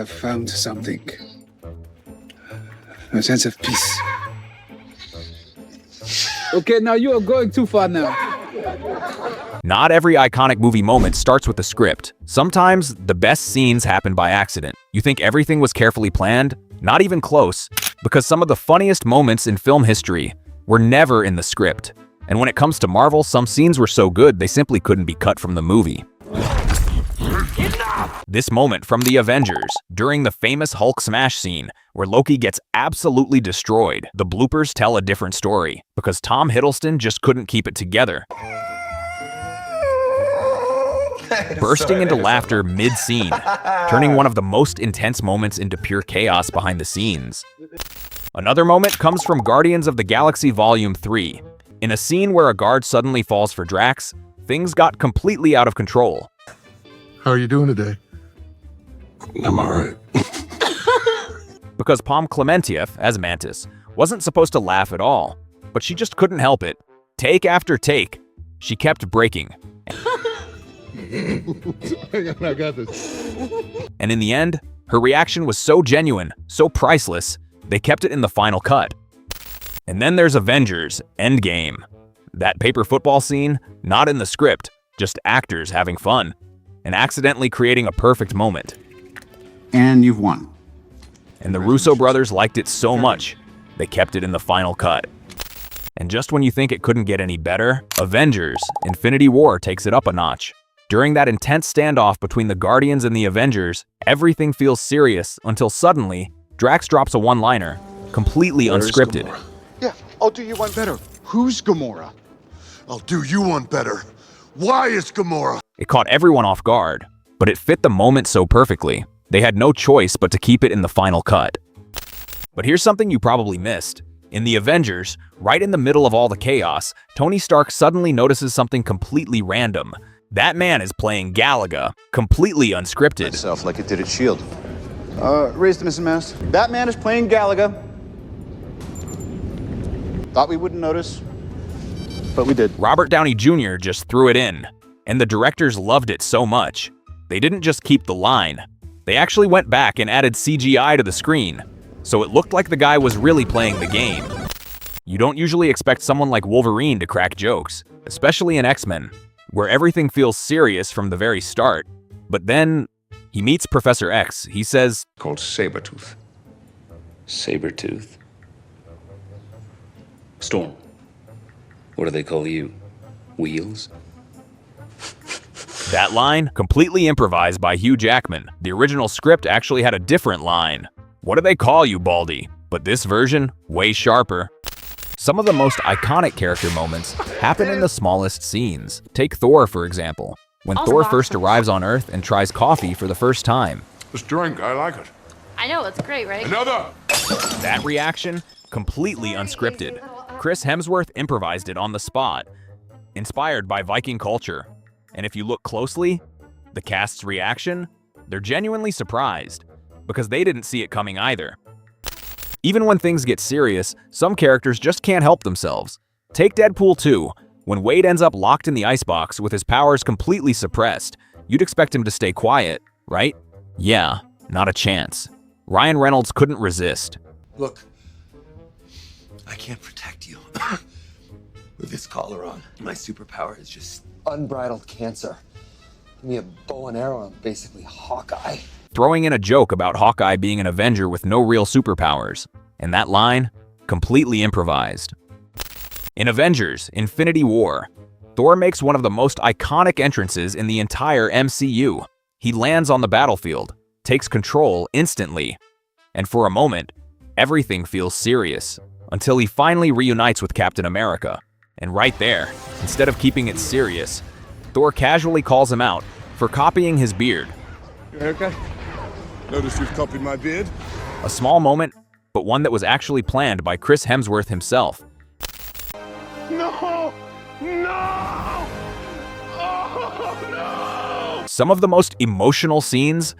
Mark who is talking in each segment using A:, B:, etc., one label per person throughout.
A: have found something. A sense of peace. Okay, now you are going too far now.
B: Not every iconic movie moment starts with a script. Sometimes, the best scenes happen by accident. You think everything was carefully planned? Not even close, because some of the funniest moments in film history were never in the script. And when it comes to Marvel, some scenes were so good they simply couldn't be cut from the movie. This moment from the Avengers, during the famous Hulk smash scene, where Loki gets absolutely destroyed. The bloopers tell a different story, because Tom Hiddleston just couldn't keep it together. Bursting into laughter mid-scene, turning one of the most intense moments into pure chaos behind the scenes. Another moment comes from Guardians of the Galaxy Volume 3. In a scene where a guard suddenly falls for Drax, things got completely out of control.
C: How are you doing today?
D: I'm alright.
B: Because Pom Klementieff, as Mantis, wasn't supposed to laugh at all, but she just couldn't help it. Take after take, she kept breaking.
C: I got this.
B: And in the end, her reaction was so genuine, so priceless, they kept it in the final cut. And then there's Avengers Endgame. That paper football scene, not in the script, just actors having fun, and accidentally creating a perfect moment.
E: And you've won.
B: And the Russo brothers liked it so much, they kept it in the final cut. And just when you think it couldn't get any better, Avengers Infinity War takes it up a notch. During that intense standoff between the Guardians and the Avengers, everything feels serious until suddenly, Drax drops a one-liner, completely unscripted.
F: Yeah, I'll do you one better. Who's Gamora?
C: I'll do you one better. Why is Gamora?
B: It caught everyone off guard, but it fit the moment so perfectly. They had no choice but to keep it in the final cut. But here's something you probably missed. In the Avengers, right in the middle of all the chaos, Tony Stark suddenly notices something completely random. That man is playing Galaga, completely unscripted.
F: Myself like it did at S.H.I.E.L.D. Raise the SMS. Batman is playing Galaga. Thought we wouldn't notice, but we did.
B: Robert Downey Jr. just threw it in, and the directors loved it so much. They didn't just keep the line. They actually went back and added CGI to the screen, so it looked like the guy was really playing the game. You don't usually expect someone like Wolverine to crack jokes, especially in X-Men, where everything feels serious from the very start. But then, he meets Professor X. He says,
D: Called Sabretooth.
G: Sabretooth. Storm. What do they call you? Wheels?
B: that line, completely improvised by Hugh Jackman. The original script actually had a different line. What do they call you, Baldy? But this version, way sharper. Some of the most iconic character moments happen in the smallest scenes. Take Thor, for example. When Thor first arrives on Earth and tries coffee for the first time.
C: This drink, I like it.
H: I know, it's great, right?
C: Another!
B: That reaction, completely unscripted. Chris Hemsworth improvised it on the spot, inspired by Viking culture. And if you look closely, the cast's reaction, they're genuinely surprised, because they didn't see it coming either. Even when things get serious, some characters just can't help themselves. Take Deadpool 2. When Wade ends up locked in the icebox with his powers completely suppressed, you'd expect him to stay quiet, right? Yeah, not a chance. Ryan Reynolds couldn't resist.
D: Look, I can't protect you. With this collar on, my superpower is just unbridled cancer. Give me a bow and arrow, I'm basically Hawkeye.
B: Throwing in a joke about Hawkeye being an Avenger with no real superpowers. And that line, completely improvised. In Avengers Infinity War, Thor makes one of the most iconic entrances in the entire MCU. He lands on the battlefield, takes control instantly, and for a moment, everything feels serious, until he finally reunites with Captain America. And right there, instead of keeping it serious, Thor casually calls him out for copying his beard.
C: Your haircut? Notice you've copied my beard?
B: A small moment, but one that was actually planned by Chris Hemsworth himself.
C: No! No! Oh, no!
B: Some of the most emotional scenes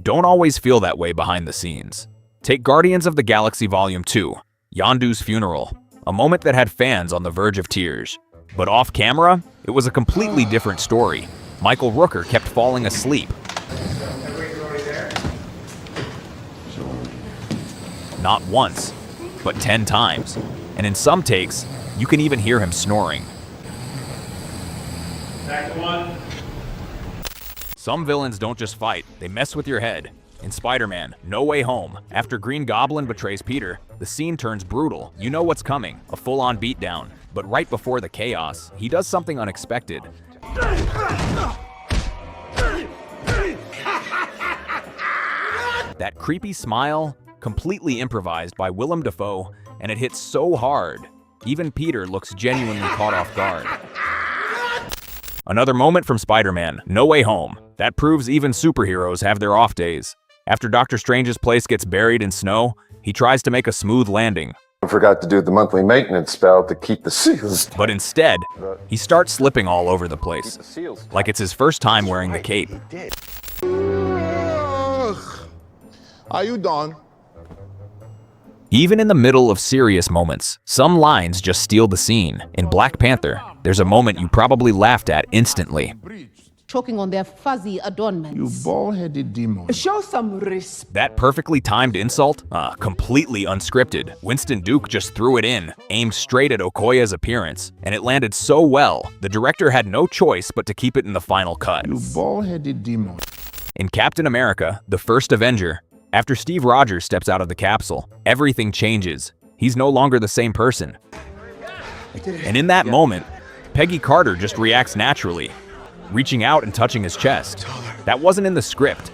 B: don't always feel that way behind the scenes. Take Guardians of the Galaxy Volume 2, Yondu's funeral, a moment that had fans on the verge of tears. But off camera, it was a completely different story. Michael Rooker kept falling asleep. not once, but 10 times. And in some takes, you can even hear him snoring.
H: Back to one.
B: Some villains don't just fight, they mess with your head. In Spider-Man: No Way Home, after Green Goblin betrays Peter, the scene turns brutal. You know what's coming, a full-on beatdown. But right before the chaos, he does something unexpected. That creepy smile, completely improvised by Willem Dafoe, and it hits so hard, even Peter looks genuinely caught off guard. Another moment from Spider-Man: No Way Home. That proves even superheroes have their off days. After Doctor Strange's place gets buried in snow, he tries to make a smooth landing.
I: I forgot to do the monthly maintenance spell to keep the seals.
B: But instead, he starts slipping all over the place, like it's his first time wearing the cape.
C: Are you done?
B: Even in the middle of serious moments, some lines just steal the scene. In Black Panther, there's a moment you probably laughed at instantly.
J: Choking on their fuzzy adornments.
C: You bald-headed demon.
J: Show some respect.
B: That perfectly timed insult? Completely unscripted. Winston Duke just threw it in, aimed straight at Okoye's appearance, and it landed so well, the director had no choice but to keep it in the final cut.
C: You bald-headed demon.
B: In Captain America: The First Avenger, after Steve Rogers steps out of the capsule, everything changes. He's no longer the same person. And in that moment, Peggy Carter just reacts naturally, reaching out and touching his chest. That wasn't in the script.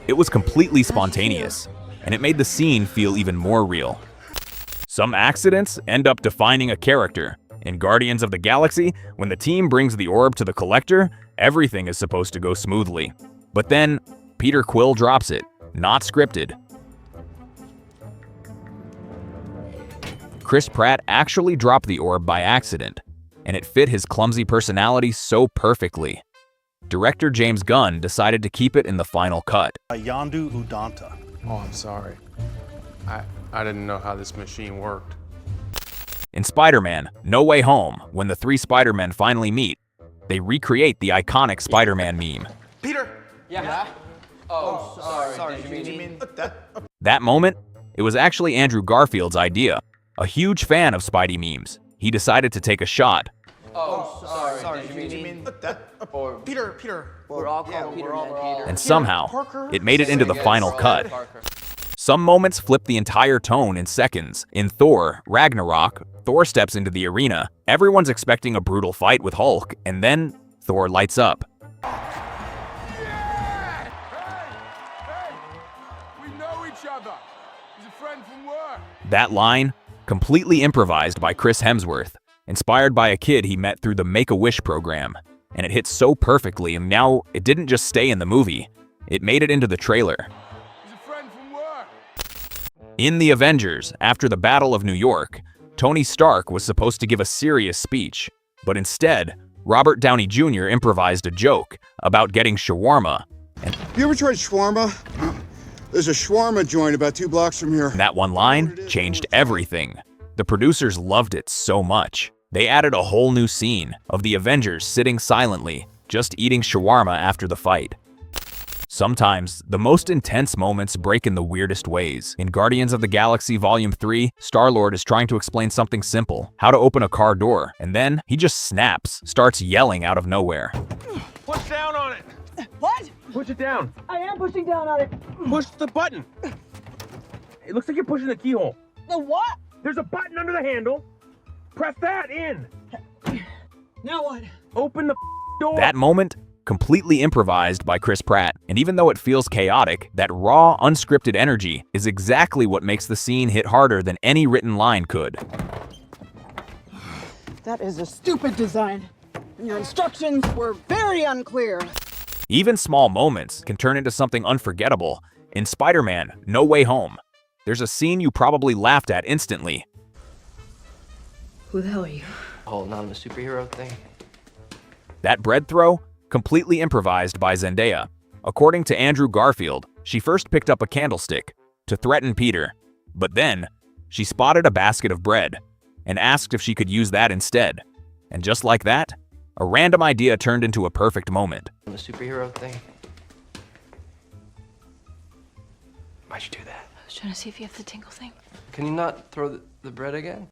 B: It was completely spontaneous, and it made the scene feel even more real. Some accidents end up defining a character. In Guardians of the Galaxy, when the team brings the orb to the Collector, everything is supposed to go smoothly. But then, Peter Quill drops it, not scripted. Chris Pratt actually dropped the orb by accident, and it fit his clumsy personality so perfectly. Director James Gunn decided to keep it in the final cut.
K: Yandu Udanta.
L: Oh, I'm sorry. I didn't know how this machine worked.
B: In Spider-Man: No Way Home, when the three Spider-Men finally meet, they recreate the iconic Spider-Man meme.
D: Peter!
K: Yeah?
D: Oh, sorry. Did you mean that?
B: That moment, it was actually Andrew Garfield's idea. A huge fan of Spidey memes, he decided to take a shot.
D: Oh, sorry. Did you mean that? Or
K: Peter.
D: we're all called Peter, Peter.
B: And somehow, it made it into the final cut. Some moments flip the entire tone in seconds. In Thor: Ragnarok, Thor steps into the arena. Everyone's expecting a brutal fight with Hulk, and then Thor lights up.
C: We know each other. He's a friend from work.
B: That line, completely improvised by Chris Hemsworth, inspired by a kid he met through the Make-A-Wish program. And it hits so perfectly, and now it didn't just stay in the movie, it made it into the trailer.
C: He's a friend from work.
B: In The Avengers, after the Battle of New York, Tony Stark was supposed to give a serious speech, but instead, Robert Downey Jr. improvised a joke about getting shawarma. And
F: You ever tried shawarma? There's a shawarma joint about 2 blocks from here.
B: that one line changed everything. The producers loved it so much. They added a whole new scene of the Avengers sitting silently, just eating shawarma after the fight. Sometimes, the most intense moments break in the weirdest ways. In Guardians of the Galaxy Volume 3, Star-Lord is trying to explain something simple, how to open a car door, and then he just snaps, starts yelling out of nowhere.
H: Push down on it.
J: What?
H: Push it down.
J: I am pushing down on it.
H: Push the button. It looks like you're pushing the keyhole.
J: The what?
H: There's a button under the handle. Press that in.
J: Now what?
H: Open the door.
B: That moment, completely improvised by Chris Pratt, and even though it feels chaotic, that raw, unscripted energy is exactly what makes the scene hit harder than any written line could.
J: That is a stupid design. And your instructions were very unclear.
B: Even small moments can turn into something unforgettable. In Spider-Man: No Way Home, there's a scene you probably laughed at instantly.
J: Who the hell are you?
D: Oh, not a superhero thing.
B: That bread throw, completely improvised by Zendaya. According to Andrew Garfield, she first picked up a candlestick to threaten Peter, but then she spotted a basket of bread and asked if she could use that instead. And just like that, a random idea turned into a perfect moment.
D: A superhero thing. Why'd you do that?
K: I was trying to see if you have the tingle thing.
D: Can you not throw the bread again?